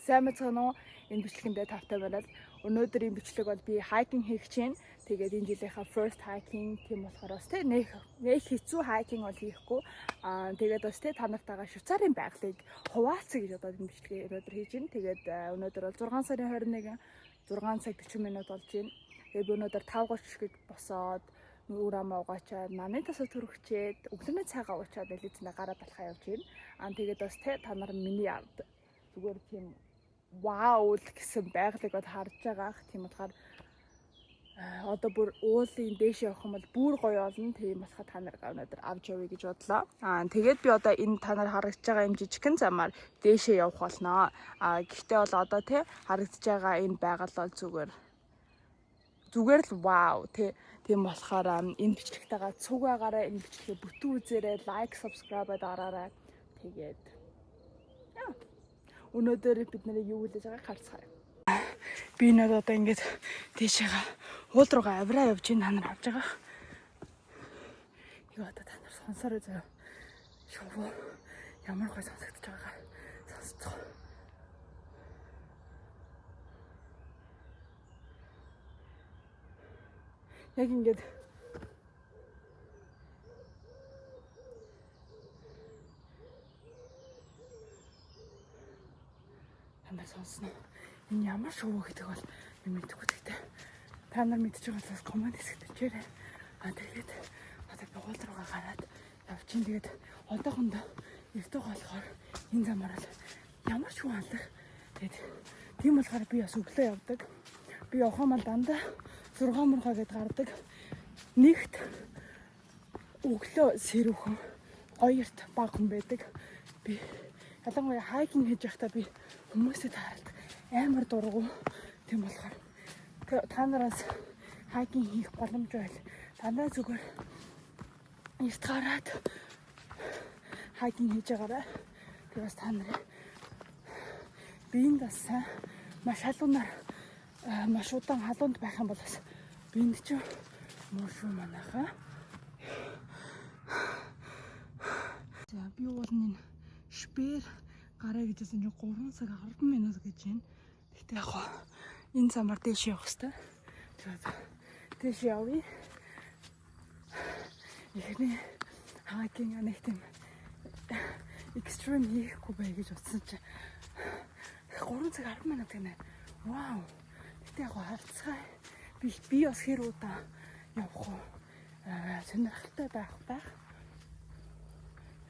Сайн мэцгэн үү? Энэ бичлэгэндээ тавтай байна л. Өнөөдөр энэ бичлэг бол би хайкинг хийх чинь. Тэгээд энэ жилийнхаа first hiking тийм болохоор бас тэ нэг хэцүү хайкинг бол хийхгүй. Тэгээд бас тэ та нартайгаа Швейцарын байгалыг хуваалцъя гэж бодоод энэ бичлэгээ өнөөдөр хийж байна. Тэгээд өнөөдөр бол 6 сарын 21 6 цаг 40 минут болж байна. Тэгээд би өнөөдөр 5:30 гэж босоод нүур амаа угаачаад наны тасаа төрөгчээд өглөөний цайгаа уучаад элизэнэ гараа балхаа явж байна. Тэгээд бас тэ та нар миний зүгээр тийм вау гэсэн байгалыг бод харж байгаа. Тийм болохоор одоо бүр уулын дээш явах юм бол бүр гоё олно. Тийм болохоо та нар өнөөдөр авч явъя гэж бодлоо. Тэгээд би одоо энэ та нар харагдаж байгаа юм жижигхэн замаар дээшээ явах болно. Гэхдээ бол одоо тий харагдаж байгаа энэ байгаль бол зүгээр л вау тий. Тийм болохоор энэ бичлэгтэйгээ цугаагаараа энэ бичлэгээ бүтэн үзээрэй, лайк, subscribe дараарай. Тэгээд өнөөдөр бид нарыг юу хэлж байгааг харцгаая. Би нэг одоо ингэж тийшээгаа уул руугаа авираа явж ин та нар авч байгаа. Юу одоо та нар сонсороо заяа. Шоу ямар гой сонсогдож байгаа. Сонсцгоо. Яг ингэж та сонсноо. Энэ ямар шоу гэдэг бол би мэдгүй гэхдээ та нар мэдж байгаа болохоос комент хэсэгт бичээрэй. Тэгээд одоо би уул руугаа гараад явж чинь тэгээд одоохондоо эртөө болохоор энэ замаар л ямар шоу алах. Тэгээд тийм болохоор би бас өглөө явдаг. Би явах юм бол дандаа 6 мурхаа гэд гардаг. Нэгт өглөө сэрүүхэн хоёрт баг хүн байдаг. Би ялангуяа хайкинг хийж байхдаа би хүмүүстэй таардаг. Амар дургу. Тийм болохоор та нараас хайкинг хийх боломж байл. Дандаа зүгээр эрт гараад хайкинг хийж байгаарай. Тэгээд бас та нарын биеинд бас маш халуунаар маш удаан халуунд байх юм бол бас биеинд ч муу шүү манайхаа. За би бол энэ шпээр гараа гэжсэн чинь 3 цаг 10 минут гэж байна. Тэгтээ яг энэ замаар дээш явах хэрэгтэй. Тэгээд дээш явъя. Ихний хайкинг нэг тийм экстрим хийхгүй бай гэж утсан чинь 3 цаг 10 минут гэнэ. Вау. Тэгтээ яг харцгаая. Би бас хэр удаан явах уу? Сонирхолтой байх.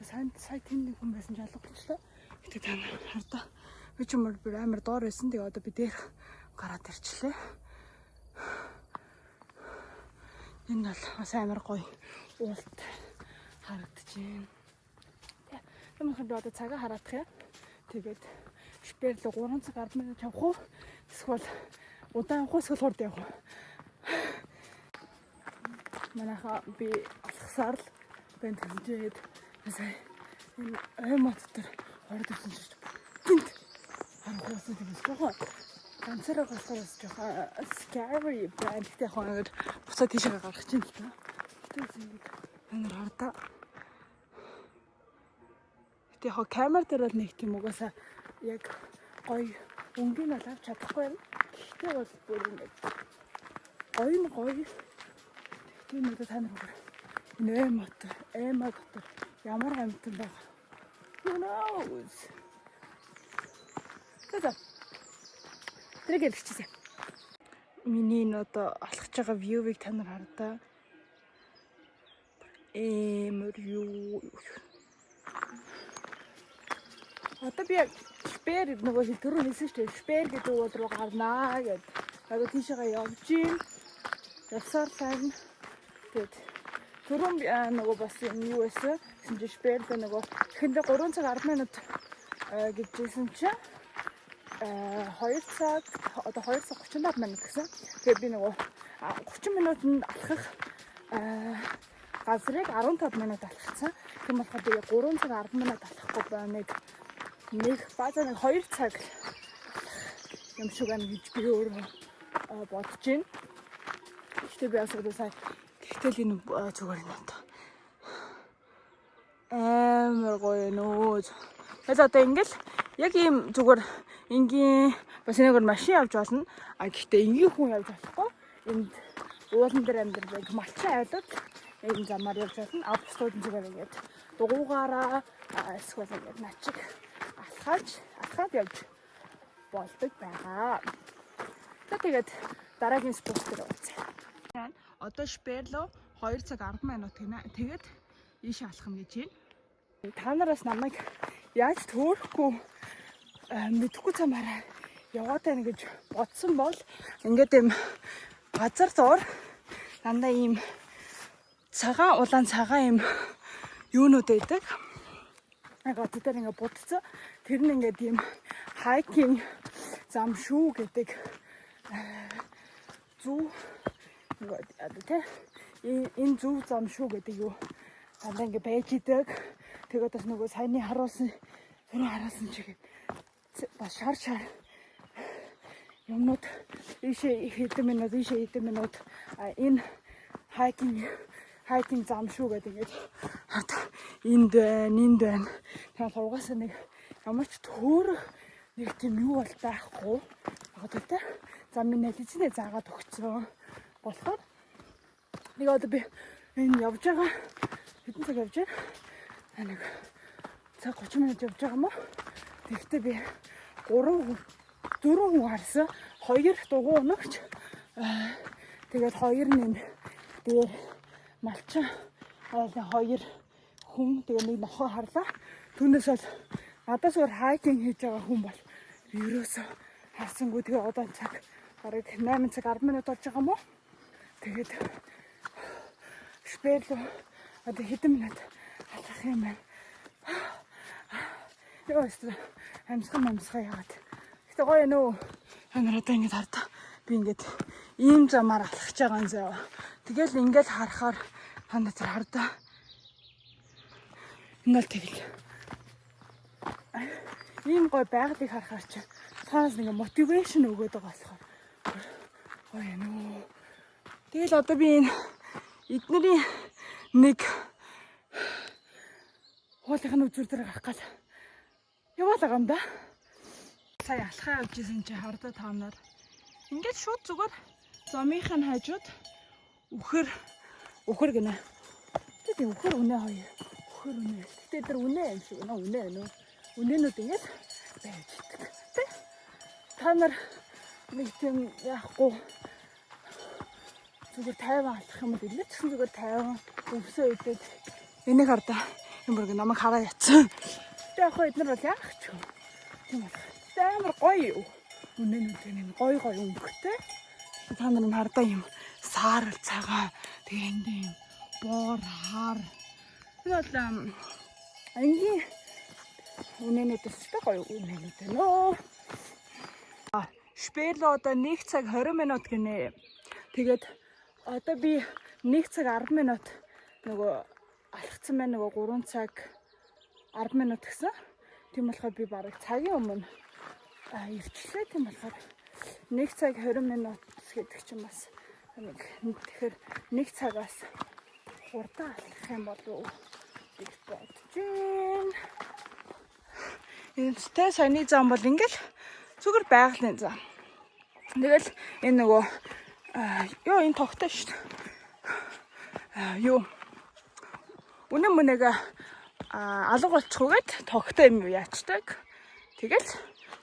Сая тэнд хүн байсан ч алгачлаа. Гэтэ та нар хардаа. Би ч юм уу амар доор байсан. Тэгээ одоо би дээр гараад ирчлээ. Энэ бол бас амар гоё уулт харагдаж байна. Тэгмэхэд одоо цагаа хараадах юм. Тэгээд шпэрлө 3 цаг 10 минут явах уу? Эсвэл удаан явах уу? Эсвэл хурд явах уу? Манайха би алхасаар л банд хэмжээд сая энэ аймаг дотор орд ирсэн чинь гинт харахсан тийм жоохон ганцаараа болохоор жоохон scary brand гэдэг хоног буцаад тийшээ гаргах чинь л та. Тэгтээ энэ хардаа. Гэтэ яг камер дээр бол нэг тийм угаасаа яг гоё өнгийн бол авч чадахгүй юм. Гэхдээ бол бүр ингэ гоё. Тийм үү та нар аймаг дотор ямар амьтан баг. Who knows? Тэгээд тэрийг хэлчихье. Миний одоо алхаж байгаа view-ыг та нар хардаа. Юу. Одоо би шпээр нөгөө түрүү хэлсэн шүү дээ. Шпээр гэдэг уулд руу гарнаа гэд. Одоо тийшээ явж гин. Явсаар сайн. Тэгээд түрүүн нөгөө бас юу байсан? Гэсэн чинь шпээр нөгөө ихэндээ 3 цаг 10 минут гэжсэн чинь 2 цаг одоо 2 цаг 35 минут гэсэн. Тэгээд би нөгөө 30 минутанд алхах газрыг 15 минут алхацсан. Тийм болохоор би 3 цаг 10 минут алхахгүй байна. Нэг базар 2 цаг юм шиг байна гэж би өөрөө бодож байна. Гэхдээ би бас одоо сая тэгтэл энэ зүгээр юм одоо. Амар гоё нөө. Тэгээд одоо ингээл яг ийм зүгээр энгийн бас нэгэр машин явж болно. А гэхдээ энгийн хүн явж болохгүй. Энд уулан дээр амьдрэх малчин айлууд энэ замаар явж болно. А бусдууд нь зүгээр ингээд дугуугаараа эсвэл ингээд начиг алхаад явж болдог байгаа. Тэгээд дараагийн спорт дээр уулзъя. Одоо Шперло 2 цаг 10 минут гинэ. Тэгээд ийш алхам гэж байна. Та нараас намайг яаж төөрөхгүй мэдхгүй цамаараа яваад байна гэж бодсон бол ингээд юм газар зуур дандаа ийм улаан цагаан ийм юунууд байдаг. Газар дээр ингээд будцсан. Тэр нь ингээд ийм хайкинг зам шүү гэдэг зүв ингээд энэ зүв зам шүү гэдэг юу дандаа ингээд байж идэг. Тэгээд бас нөгөө саяны түрүү харуулсан чигээр бас шар юмнууд ийшээ хэдэн минут энэ хайкинг зам шүү гэдэг ингээд энд байна. Тэгээд угаасаа нэг ямар ч төөрөх нэг тийм юу бол байхгүй. Одоо замын нэлээдээ заагаад өгсөн. Болохоор нэг одоо би энэ явж байгаа хэдэн цаг явж байна? Нэг цаг 30 минут явж байгаа юм уу? Тэгэхдээ би 4 хүн харсан. 2 дугуй өнөгч. Тэгээд 2 нь дээр малчин айлын 2 хүн тэгээд нэг нохоо харлаа. Түүнээс бол надаас өөр хайкинг хийж байгаа хүн бол ерөөсөө харсангүй. Тэгээд одоо цаг бараг 8 цаг 10 минут болж байгаа юм уу? Тэгээд Шперло одоо хэдэн минут алхах юм байна. Яа өстө амсгаа яагаад. Гэтэ гоё нөө. Ханараа ингэж хардаа. Би ингэж ийм замаар алхаж байгаа юм зөө. Тэгэл ингэж харахаар ханаа тэр хардаа. Энэ л тэгэл. Ийм гоё байгалыг харахаар чи цаанаас нэг мотивашн өгöd байгаа болохоор. Гоё нөө. Тэгэл одоо би энэ эднэрийн нэг хуулийнхын үзүүр дээр гарах гал яваал байгаа юм да. Сая алхаа явж исэн чи хардаа таанаар ингээд шууд зүгээр замынхын хажууд үхэр гинэ. Тэгээд үхэр үнэ хоёр. Үхэр үнэ. Тэгээд тэр үнэ юм шиг үнэ. Үнэнүүд ингээд байж идэг. Та нар нэг тийм яахгүй зүгээр тайван алхах юм бол илээ ч зүгээр тайван өвсөө идээд энийг хардаа юм бүр намайг хараа ятсан. Яг хоо эднэр бол яах ч юм. Тийм байна. Амар гоё юу. Үнэнүүд энэ гоё өнгөтэй. Та нар нь хардаа юм саарл цагаан тэгээ энд юм боор хаар. Энэ бол ангийн үнэнүүдээс ч гоё үнэнүүд нөө. Шперло одоо 1 цаг 20 минут гинэ. Тэгээд одоо би 1 цаг 10 минут нөгөө алхацсан байна. Нөгөө 3 цаг 10 минут гэсэн. Тийм болохоор би бараг цагийн өмнө ирчлээ. Тийм болохоор 1 цаг 20 минут гэдэг чинь бас тэгэхээр 1 цагаас хурдан алхах юм болов уу гэж бодож байна. Энэ саяны зам бол ингээл зүгээр байгалийн зам. Тэгэл энэ нөгөө энэ тогтой шүү дээ. Үнэн мөнэг алга болчихгүйгээд тогтой юм яачдаг. Тэгэл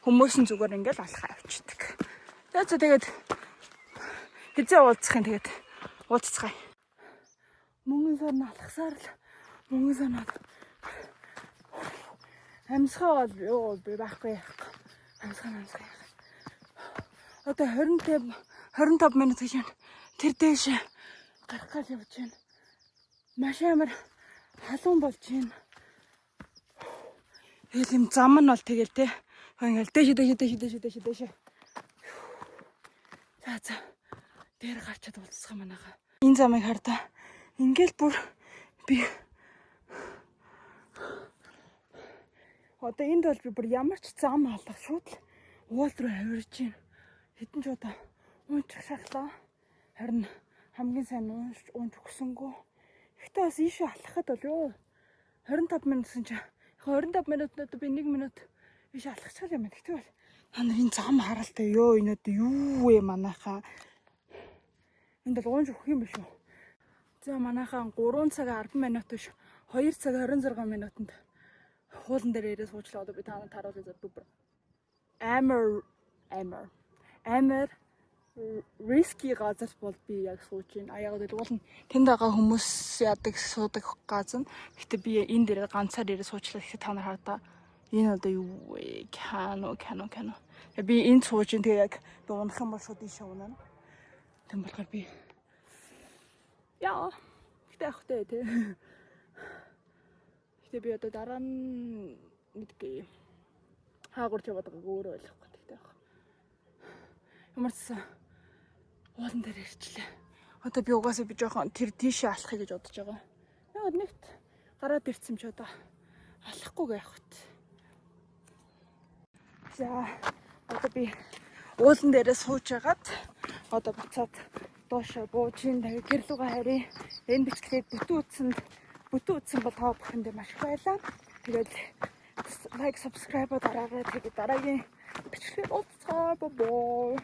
хүмүүс нь зүгээр ингээл алхаа авчдаг. Тэгээд хизээ уулзахын тэгээд уулзцгаая. Мөнгөн сарн алхасаар л мөнгөн санаад амсгаа бол би байхгүй яах. Амсгаа. Одоо 25 минут гэж байна. Тэр дээш гарах гал явж байна. Маш амар халуун болж байна. Тэгэл юм зам нь бол тэгэл те. Ингээл дээш. За. Дээр гарчаад уулзах юм анаага. Энэ замыг хардаа. Ингээл бүр би одоо энд бол би бүр ямар ч зам алах шууд л уул руу авирж байна. Хэдэн ч удаа унчих шахлаа. Харин хамгийн сайн унж өгсөнгөө. Ихтэй бас ийшээ алхахад бол юу 25 минут гэсэн чинь 25 минутад би 1 минут ийшээ алхачихсан юм байна. Тэгтээ бол Нарын зам харалтай ёо энэ одоо юу вэ манайхаа. Энд л уунж өгөх юм биш үү? За манайхаа 3 цаг 10 минут биш 2 цаг 26 минутанд хуулан дээр ирээ суучлаа. Одоо би танад харуулъя за бүр амар risky газар бол би яг сууж байна. Яг л уул нь тэнд байгаа хүмүүс яадаг суудаг газар. Гэхдээ би энэ дээр ганцаар ирээ суучлаа. Тэгэхээр та нар хардаа энэ одоо юу вэ? Кано. Би энд сууж ин тэгээ яг дуунах юм бол шууд ийшээ унаа. Тэм болохоор би яа ихтэй тий. Гэтэ би одоо дараа нь мэдгүй хаагур ч яваад байгааг өөрөө ойлгохгүй тэгтэй байх. Ямар ч уулан дээр ирчлээ. Одоо би угаасаа би жоохон тэр тийшээ алахыг гэж бодож байгаа. Яг нэгт гараад ирсэн ч одоо алахгүй гэх хөт. За одоо би уулан дээрээ сууж агаад одоо буцаад доошоо бууж ин тэгээ гэрлүүгээ харъя. Энэ бичлэгийг бүтэн үзсэн бол та бүхэндээ маш их баярлалаа. Тэгээд лайк, subscribe дараагаа тэгээд дараагийн бичлэгээр уулзцаа. Боо.